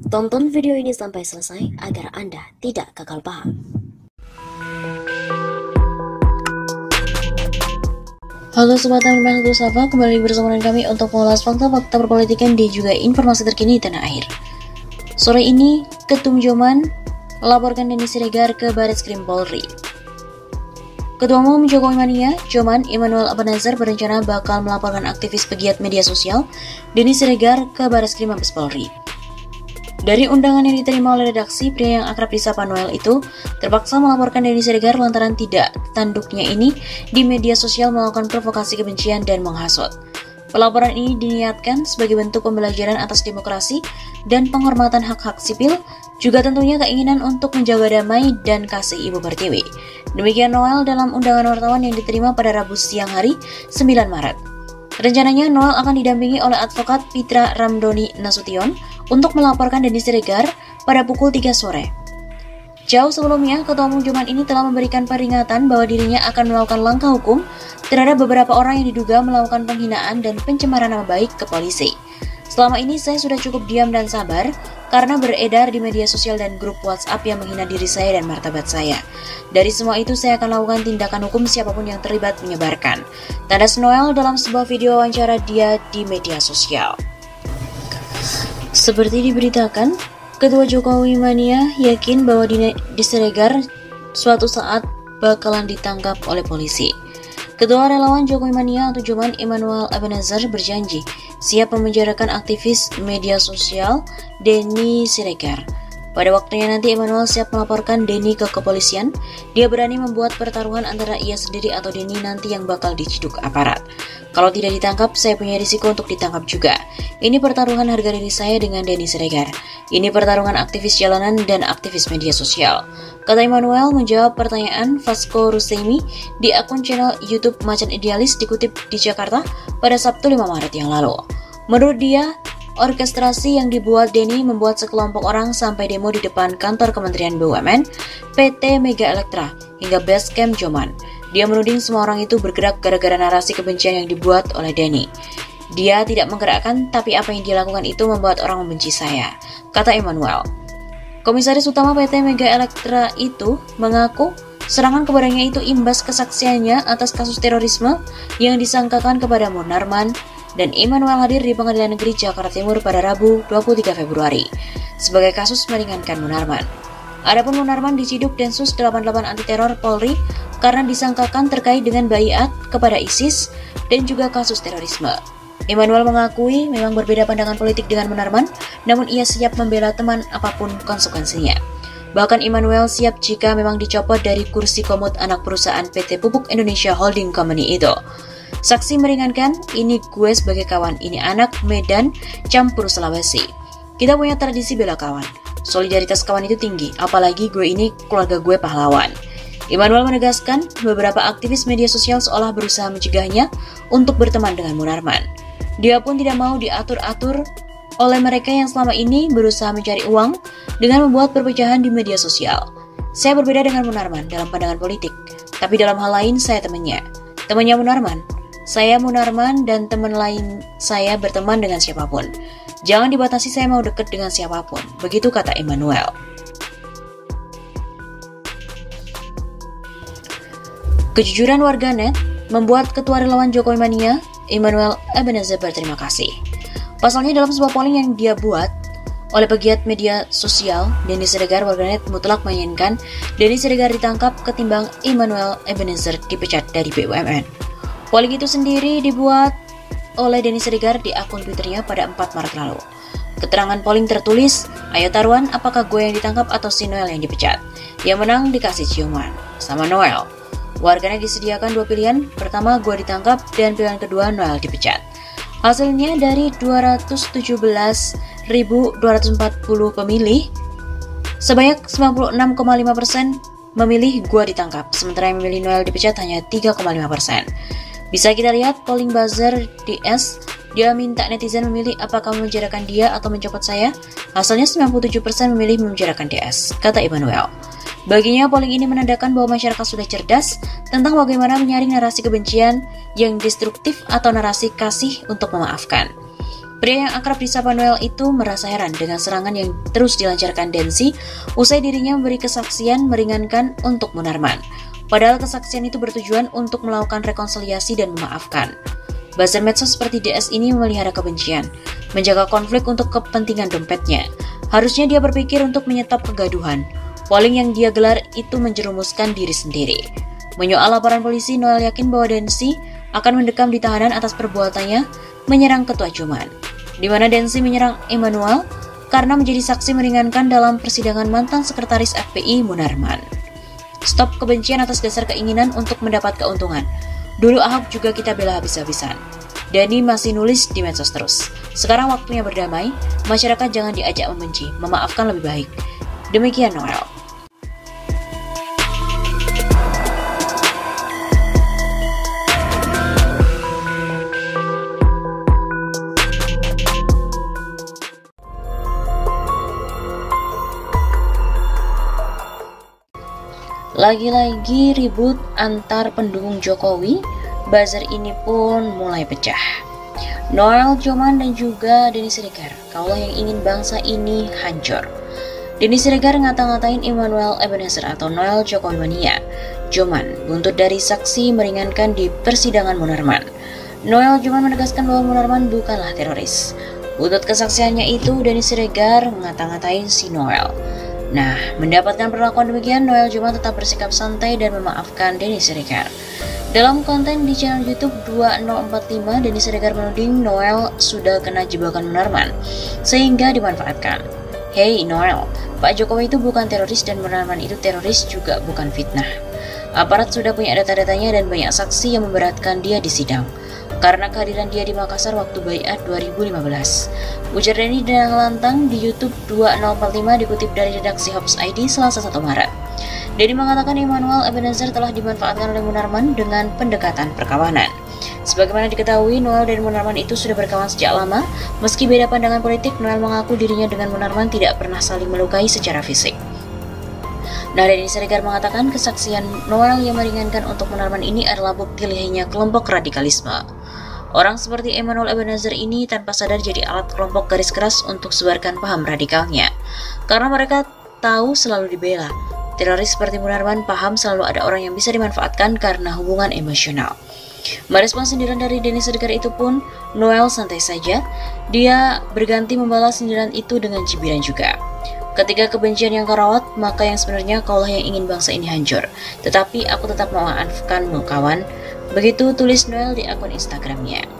Tonton video ini sampai selesai agar Anda tidak gagal paham. Halo Sobat Amir Safa, kembali bersama dengan kami untuk mengulas fakta-fakta perpolitikan dan juga informasi terkini di tanah air. Sore ini, Ketum Joman melaporkan Denny Siregar ke Barreskrim Polri. Ketua Umum Jokowi Mania, Joman Immanuel Ebenezer berencana bakal melaporkan aktivis pegiat media sosial Denny Siregar ke Barreskrim Mabes Polri. Dari undangan yang diterima oleh redaksi, pria yang akrab disapa Noel itu terpaksa melaporkan Denny Siregar lantaran tidak tanduknya ini di media sosial melakukan provokasi kebencian dan menghasut. Pelaporan ini diniatkan sebagai bentuk pembelajaran atas demokrasi dan penghormatan hak-hak sipil, juga tentunya keinginan untuk menjaga damai dan kasih Ibu Pertiwi. Demikian Noel dalam undangan wartawan yang diterima pada Rabu siang hari 9 Maret. Rencananya Noel akan didampingi oleh advokat Pitra Ramdhani Nasution untuk melaporkan Denny Siregar pada pukul 3 sore. Jauh sebelumnya, Ketua Umum Joman ini telah memberikan peringatan bahwa dirinya akan melakukan langkah hukum terhadap beberapa orang yang diduga melakukan penghinaan dan pencemaran nama baik ke polisi. Selama ini saya sudah cukup diam dan sabar karena beredar di media sosial dan grup WhatsApp yang menghina diri saya dan martabat saya. Dari semua itu saya akan lakukan tindakan hukum siapapun yang terlibat menyebarkan. Tandas Noel dalam sebuah video wawancara dia di media sosial. Seperti diberitakan, Ketua Jokowi Mania yakin bahwa Denny Siregar suatu saat bakalan ditangkap oleh polisi. Ketua Relawan Jokowi Mania atau Joman Immanuel Ebenezer berjanji siap memenjarakan aktivis media sosial Denny Siregar. Pada waktunya nanti Immanuel siap melaporkan Denny ke kepolisian. Dia berani membuat pertaruhan antara ia sendiri atau Denny nanti yang bakal diciduk aparat. Kalau tidak ditangkap, saya punya risiko untuk ditangkap juga. Ini pertaruhan harga diri saya dengan Denny Siregar. Ini pertarungan aktivis jalanan dan aktivis media sosial, kata Immanuel menjawab pertanyaan Vasco Rusemi di akun channel YouTube Macan Idealis dikutip di Jakarta pada Sabtu 5 Maret yang lalu. Menurut dia, orkestrasi yang dibuat Denny membuat sekelompok orang sampai demo di depan kantor Kementerian BUMN, PT Mega Elektra, hingga base camp Joman. Dia menuding semua orang itu bergerak gara-gara narasi kebencian yang dibuat oleh Denny. Dia tidak menggerakkan, tapi apa yang dia lakukan itu membuat orang membenci saya, kata Immanuel. Komisaris Utama PT Mega Elektra itu mengaku serangan kepadanya itu imbas kesaksiannya atas kasus terorisme yang disangkakan kepada Munarman, dan Immanuel hadir di Pengadilan Negeri Jakarta Timur pada Rabu 23 Februari sebagai kasus meringankan Munarman. Adapun Munarman diciduk Densus 88 Anti Teror Polri karena disangkakan terkait dengan baiat kepada ISIS dan juga kasus terorisme. Immanuel mengakui memang berbeda pandangan politik dengan Munarman, namun ia siap membela teman apapun konsekuensinya. Bahkan Immanuel siap jika memang dicopot dari kursi komut anak perusahaan PT Pupuk Indonesia Holding Company itu. Saksi meringankan, ini gue sebagai kawan, ini anak Medan campur Sulawesi. Kita punya tradisi bela kawan. Solidaritas kawan itu tinggi, apalagi gue ini keluarga gue pahlawan. Immanuel menegaskan beberapa aktivis media sosial seolah berusaha mencegahnya untuk berteman dengan Munarman. Dia pun tidak mau diatur-atur oleh mereka yang selama ini berusaha mencari uang dengan membuat perpecahan di media sosial. Saya berbeda dengan Munarman dalam pandangan politik, tapi dalam hal lain saya temannya. Temannya Munarman. Saya Munarman dan teman lain saya berteman dengan siapapun. Jangan dibatasi saya mau dekat dengan siapapun. Begitu kata Immanuel. Kejujuran warganet membuat Ketua Relawan Jokowi Mania, Immanuel Ebenezer berterima kasih. Pasalnya dalam sebuah polling yang dia buat oleh pegiat media sosial, Denny Siregar, warganet mutlak menginginkan Denny Siregar ditangkap ketimbang Immanuel Ebenezer dipecat dari BUMN. Polling itu sendiri dibuat oleh Denny Siregar di akun Twitternya pada 4 Maret lalu. Keterangan polling tertulis, ayo taruhan apakah gue yang ditangkap atau si Noel yang dipecat. Yang menang dikasih ciuman sama Noel. Warganet disediakan dua pilihan, pertama gue ditangkap dan pilihan kedua Noel dipecat. Hasilnya dari 217.240 pemilih, sebanyak 96,5% memilih gue ditangkap, sementara yang memilih Noel dipecat hanya 3,5%. Bisa kita lihat polling buzzer DS, dia minta netizen memilih apakah memenjarakan dia atau mencopot saya. Hasilnya 97% memilih memenjarakan DS, kata Immanuel. Baginya, polling ini menandakan bahwa masyarakat sudah cerdas tentang bagaimana menyaring narasi kebencian yang destruktif atau narasi kasih untuk memaafkan. Pria yang akrab disapa Noel itu merasa heran dengan serangan yang terus dilancarkan Densi usai dirinya memberi kesaksian meringankan untuk Munarman. Padahal kesaksian itu bertujuan untuk melakukan rekonsiliasi dan memaafkan. Buzzer medsos seperti DS ini memelihara kebencian, menjaga konflik untuk kepentingan dompetnya. Harusnya dia berpikir untuk menyetop kegaduhan. Polling yang dia gelar itu menjerumuskan diri sendiri. Menyoal laporan polisi, Noel yakin bahwa Densi akan mendekam di tahanan atas perbuatannya menyerang Ketua Joman, di mana Densi menyerang Emmanuel karena menjadi saksi meringankan dalam persidangan mantan sekretaris FPI Munarman. Stop kebencian atas dasar keinginan untuk mendapat keuntungan. Dulu Ahok juga kita bela habis-habisan. Dani masih nulis di medsos terus. Sekarang waktunya berdamai, masyarakat jangan diajak membenci, memaafkan lebih baik. Demikian Noel. Lagi-lagi ribut antar pendukung Jokowi, buzzer ini pun mulai pecah. Noel, Joman, dan juga Denny Siregar, kaulah yang ingin bangsa ini hancur. Denny Siregar ngata-ngatain Emmanuel Ebenezer atau Noel Jokowi Mania. Joman buntut dari saksi meringankan di persidangan Munarman. Noel Joman menegaskan bahwa Munarman bukanlah teroris. Buntut kesaksiannya itu, Denny Siregar ngata-ngatain si Noel. Nah, mendapatkan perlakuan demikian, Noel Joman tetap bersikap santai dan memaafkan Denny Siregar. Dalam konten di channel YouTube 2045, Denny Siregar menuding Noel sudah kena jebakan Munarman, sehingga dimanfaatkan. Hey Noel, Pak Jokowi itu bukan teroris dan Munarman itu teroris juga bukan fitnah. Aparat sudah punya data-datanya dan banyak saksi yang memberatkan dia di sidang karena kehadiran dia di Makassar waktu Baiat 2015. Ujar Denny dengan lantang di YouTube 2045 dikutip dari redaksi Hops ID Selasa 1 Maret. Denny mengatakan Emmanuel Ebenezer telah dimanfaatkan oleh Munarman dengan pendekatan perkawanan. Sebagaimana diketahui, Noel dan Munarman itu sudah berkawan sejak lama. Meski beda pandangan politik, Noel mengaku dirinya dengan Munarman tidak pernah saling melukai secara fisik. Nah, Denny Siregar mengatakan kesaksian Noel yang meringankan untuk Munarman ini adalah bukti lihainya kelompok radikalisme. Orang seperti Emmanuel Ebenezer ini tanpa sadar jadi alat kelompok garis keras untuk sebarkan paham radikalnya. Karena mereka tahu selalu dibela. Teroris seperti Munarman paham selalu ada orang yang bisa dimanfaatkan karena hubungan emosional. Merespons sindiran dari Denny Siregar itu pun, Noel santai saja. Dia berganti membalas sindiran itu dengan cibiran juga. Ketika kebencian yang kau rawat, maka yang sebenarnya kaulah yang ingin bangsa ini hancur. Tetapi aku tetap memaafkanmu kawan. Begitu tulis Noel di akun Instagramnya.